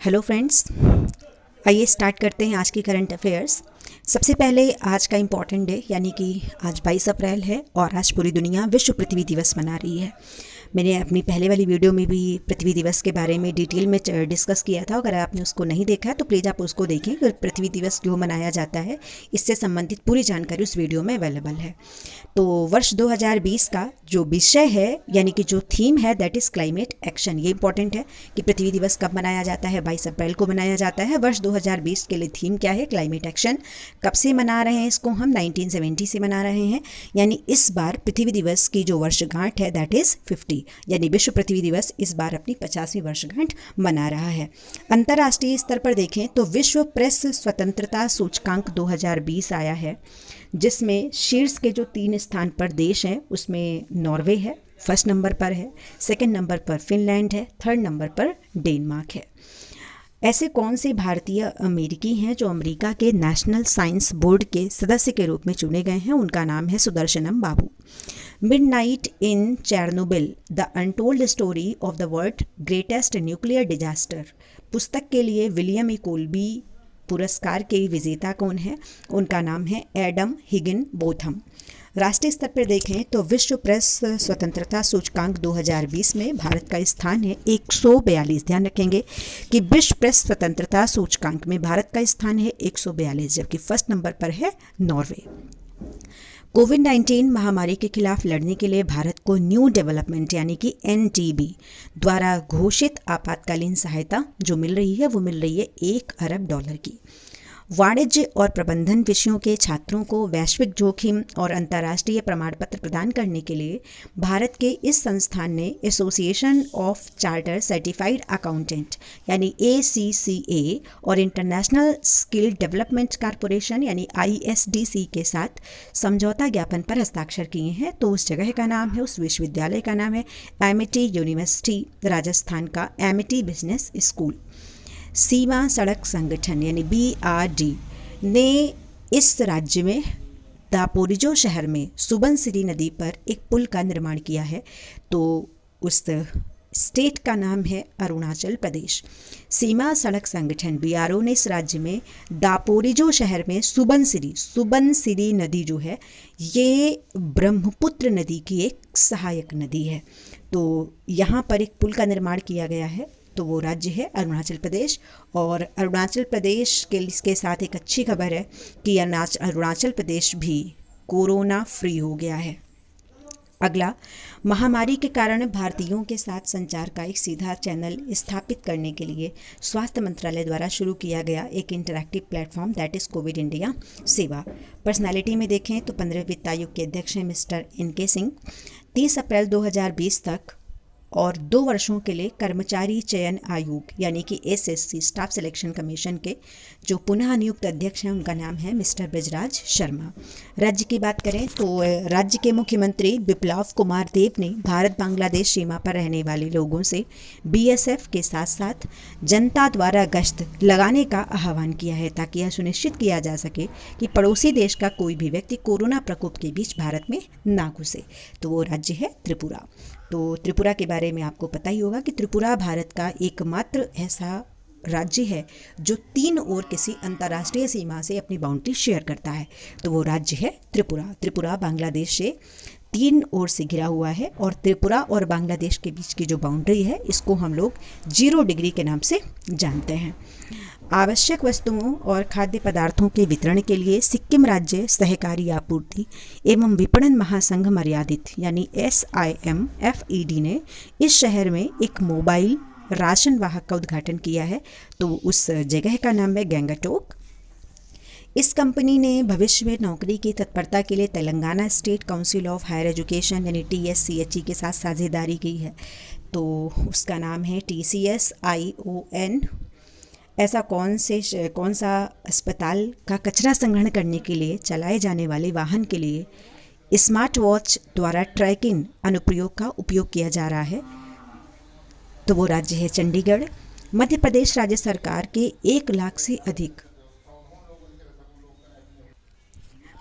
Hello friends, आइए start करते हैं आज की करंट अफेयर्स। सबसे पहले आज का इम्पॉर्टेंट डे यानी कि आज 22 अप्रैल है और आज पूरी दुनिया विश्व पृथ्वी दिवस मना रही है। मैंने अपनी पहले वाली वीडियो में भी पृथ्वी दिवस के बारे में डिटेल में डिस्कस किया था। अगर आपने उसको नहीं देखा है तो प्लीज़ आप उसको देखें कि पृथ्वी दिवस क्यों मनाया जाता है, इससे संबंधित पूरी जानकारी उस वीडियो में अवेलेबल है। तो वर्ष 2020 का जो विषय है यानी कि जो थीम है दैट इज़ क्लाइमेट एक्शन। ये इंपॉर्टेंट है कि पृथ्वी दिवस कब मनाया जाता है, 22 अप्रैल को मनाया जाता है। वर्ष 2020 के लिए थीम क्या है? Climate action. कब से मना रहे हैं इसको? हम 1970 से मना रहे हैं। यानी इस बार पृथ्वी दिवस की जो वर्षगांठ है दैट इज़ 50, यानी विश्व पृथ्वी दिवस इस बार अपनी 50वीं वर्षगांठ मना रहा है। अंतर्राष्ट्रीय स्तर पर देखें तो विश्व प्रेस स्वतंत्रता सूचकांक 2020 आया है, जिसमें शीर्ष के जो 3 स्थान पर देश हैं उसमें नॉर्वे है, फर्स्ट नंबर पर है, सेकंड नंबर पर फिनलैंड है, थर्ड नंबर पर डेनमार्क है। ऐसे कौन से भारतीय अमेरिकी हैं जो अमेरिका के नेशनल साइंस बोर्ड के सदस्य के रूप में चुने गए हैं? उनका नाम है Sudarshanam Babu. Midnight in Chernobyl the untold story of the world greatest nuclear disaster पुस्तक के लिए विलियम ई कोल्बी पुरस्कार के विजेता कौन है? उनका नाम है एडम हिगिन बोथम। राष्ट्रीय स्तर पर देखें तो विश्व प्रेस स्वतंत्रता सूचकांक 2020 में भारत का स्थान है 142। ध्यान रखेंगे कि विश्व प्रेस स्वतंत्रता सूचकांक में भारत का स्थान है 142, जबकि फर्स्ट नंबर पर है नॉर्वे। कोविड-19 महामारी के खिलाफ लड़ने के लिए भारत को न्यू डेवलपमेंट यानी कि NDB द्वारा घोषित आपातकालीन सहायता जो मिल रही है वो मिल रही है $1 अरब की। वाणिज्य और प्रबंधन विषयों के छात्रों को वैश्विक जोखिम और अंतर्राष्ट्रीय प्रमाण पत्र प्रदान करने के लिए भारत के इस संस्थान ने association of charter certified accountant यानी ACCA और इंटरनेशनल स्किल डेवलपमेंट कॉरपोरेशन यानी ISDC के साथ समझौता ज्ञापन पर हस्ताक्षर किए हैं। तो उस जगह का नाम है, उस विश्वविद्यालय का नाम है एमिटी यूनिवर्सिटी, राजस्थान का एमिटी बिजनेस स्कूल। सीमा सड़क संगठन यानी BRD ने इस राज्य में दापोरिजो शहर में सुबनसिरी नदी पर एक पुल का निर्माण किया है। तो उस स्टेट का नाम है अरुणाचल प्रदेश। सीमा सड़क संगठन BRO ने इस राज्य में दापोरिजो शहर में सुबनसिरी नदी जो है ये ब्रह्मपुत्र नदी की एक सहायक नदी है। तो यहाँ पर एक पुल का निर्माण किया गया है। तो वो राज्य है अरुणाचल प्रदेश। और अरुणाचल प्रदेश के साथ एक अच्छी खबर है कि अरुणाचल प्रदेश भी कोरोना फ्री हो गया है। अगला, महामारी के कारण भारतीयों के साथ संचार का एक सीधा चैनल स्थापित करने के लिए स्वास्थ्य मंत्रालय द्वारा शुरू किया गया एक interactive platform that is Covid India सेवा। पर्सनालिटी में देखें तो 15वें वित्त आयोग के अध्यक्ष हैं मिस्टर NK सिंह। 30 अप्रैल 2020 तक और 2 वर्षों के लिए कर्मचारी चयन आयोग यानी कि SSC स्टाफ सिलेक्शन कमीशन के जो पुनः नियुक्त अध्यक्ष हैं उनका नाम है मिस्टर ब्रजराज शर्मा। राज्य की बात करें तो राज्य के मुख्यमंत्री बिप्लव कुमार देव ने भारत बांग्लादेश सीमा पर रहने वाले लोगों से BSF के साथ साथ जनता द्वारा गश्त लगाने का आह्वान किया है ताकि यह सुनिश्चित किया जा सके कि पड़ोसी देश का कोई भी व्यक्ति कोरोना प्रकोप के बीच भारत में ना घुसे। तो वो राज्य है त्रिपुरा। तो त्रिपुरा के बारे में आपको पता ही होगा कि त्रिपुरा भारत का एकमात्र ऐसा राज्य है जो 3 ओर किसी अंतर्राष्ट्रीय सीमा से अपनी बाउंड्री शेयर करता है। तो वो राज्य है त्रिपुरा। त्रिपुरा बांग्लादेश से 3 ओर से घिरा हुआ है और त्रिपुरा और बांग्लादेश के बीच की जो बाउंड्री है इसको हम लोग 0 डिग्री के नाम से जानते हैं। आवश्यक वस्तुओं और खाद्य पदार्थों के वितरण के लिए सिक्किम राज्य सहकारी आपूर्ति एवं विपणन महासंघ मर्यादित यानी SIMFED ने इस शहर में एक मोबाइल राशन वाहक का उद्घाटन किया है। तो उस जगह का नाम है गंगटोक। इस कंपनी ने भविष्य में नौकरी की तत्परता के लिए Telangana state council of higher education यानी TSCHE के साथ साझेदारी की है। तो उसका नाम है TCSION। ऐसा कौन सा अस्पताल का कचरा संग्रहण करने के लिए चलाए जाने वाले वाहन के लिए स्मार्ट वॉच द्वारा ट्रैकिंग अनुप्रयोग का उपयोग किया जा रहा है? तो वो राज्य है चंडीगढ़। मध्य प्रदेश राज्य सरकार के 1 लाख से अधिक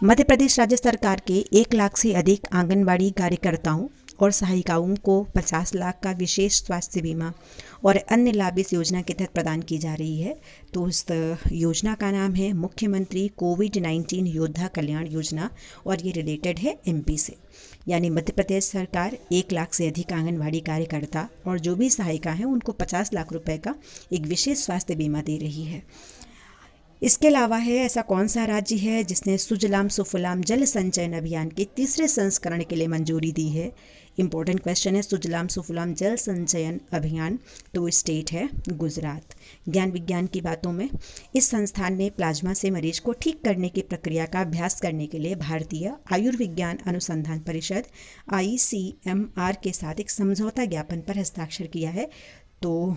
मध्य प्रदेश राज्य सरकार के 1 लाख से अधिक आंगनबाड़ी कार्यकर्ताओं और सहायिकाओं को 50 लाख का विशेष स्वास्थ्य बीमा और अन्य लाभ इस योजना के तहत प्रदान की जा रही है। तो उस योजना का नाम है मुख्यमंत्री कोविड-19 योद्धा कल्याण योजना और ये रिलेटेड है एमपी से। यानी मध्य प्रदेश सरकार 1 लाख से अधिक आंगनवाड़ी कार्यकर्ता और जो भी सहायिका हैं उनको 50 लाख रुपए का एक विशेष स्वास्थ्य बीमा दे रही है। इसके अलावा है ऐसा कौन सा राज्य है जिसने सुजलाम सुफलाम जल संचयन अभियान के तीसरे संस्करण के लिए मंजूरी दी है। इंपॉर्टेंट क्वेश्चन है, सुजलाम सुफलाम जल संचयन अभियान, तो स्टेट है गुजरात। ज्ञान विज्ञान की बातों में इस संस्थान ने प्लाज्मा से मरीज को ठीक करने की प्रक्रिया का अभ्यास करने के लिए भारतीय आयुर्विज्ञान अनुसंधान परिषद ICMR के साथ एक समझौता ज्ञापन पर हस्ताक्षर किया है। तो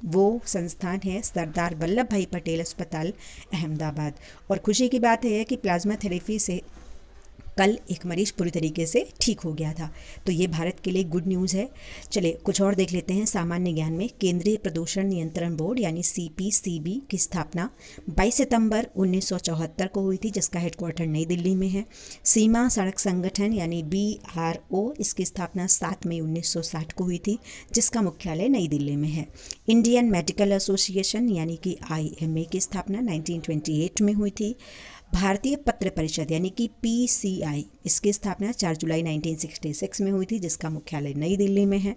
वो संस्थान है सरदार वल्लभ भाई पटेल अस्पताल अहमदाबाद। और खुशी की बात है कि प्लाज्मा थेरेपी से कल एक मरीज पूरी तरीके से ठीक हो गया था, तो ये भारत के लिए गुड न्यूज़ है। चलिए कुछ और देख लेते हैं सामान्य ज्ञान में। केंद्रीय प्रदूषण नियंत्रण बोर्ड यानी CPCB की स्थापना 22 सितंबर 1974 को हुई थी, जिसका हेडक्वार्टर नई दिल्ली में है। सीमा सड़क संगठन यानी BRO, इसकी स्थापना 7 मई 1960 को हुई थी, जिसका मुख्यालय नई दिल्ली में है। इंडियन मेडिकल एसोसिएशन यानी कि IMA की स्थापना 1928 में हुई थी। भारतीय पत्र परिषद यानी कि PCI, इसकी स्थापना 4 जुलाई 1966 में हुई थी, जिसका मुख्यालय नई दिल्ली में है।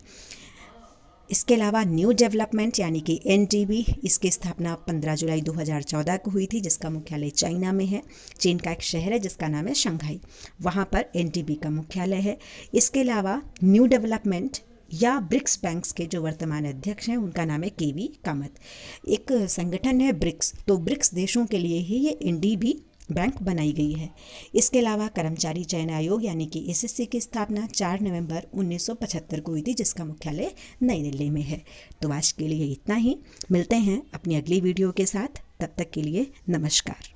इसके अलावा न्यू डेवलपमेंट यानी कि NDB, इसकी स्थापना 15 जुलाई 2014 को हुई थी, जिसका मुख्यालय चाइना में है। चीन का एक शहर है जिसका नाम है शंघाई, वहाँ पर NDB का मुख्यालय है। इसके अलावा न्यू डेवलपमेंट या ब्रिक्स बैंक्स के जो वर्तमान अध्यक्ष हैं उनका नाम है KV कामत। एक संगठन है ब्रिक्स, तो ब्रिक्स देशों के लिए ही ये NDB बैंक बनाई गई है। इसके अलावा कर्मचारी चयन आयोग यानी कि SSC की स्थापना 4 नवंबर 1975 को हुई थी, जिसका मुख्यालय नई दिल्ली में है। तो आज के लिए इतना ही, मिलते हैं अपनी अगली वीडियो के साथ, तब तक के लिए नमस्कार।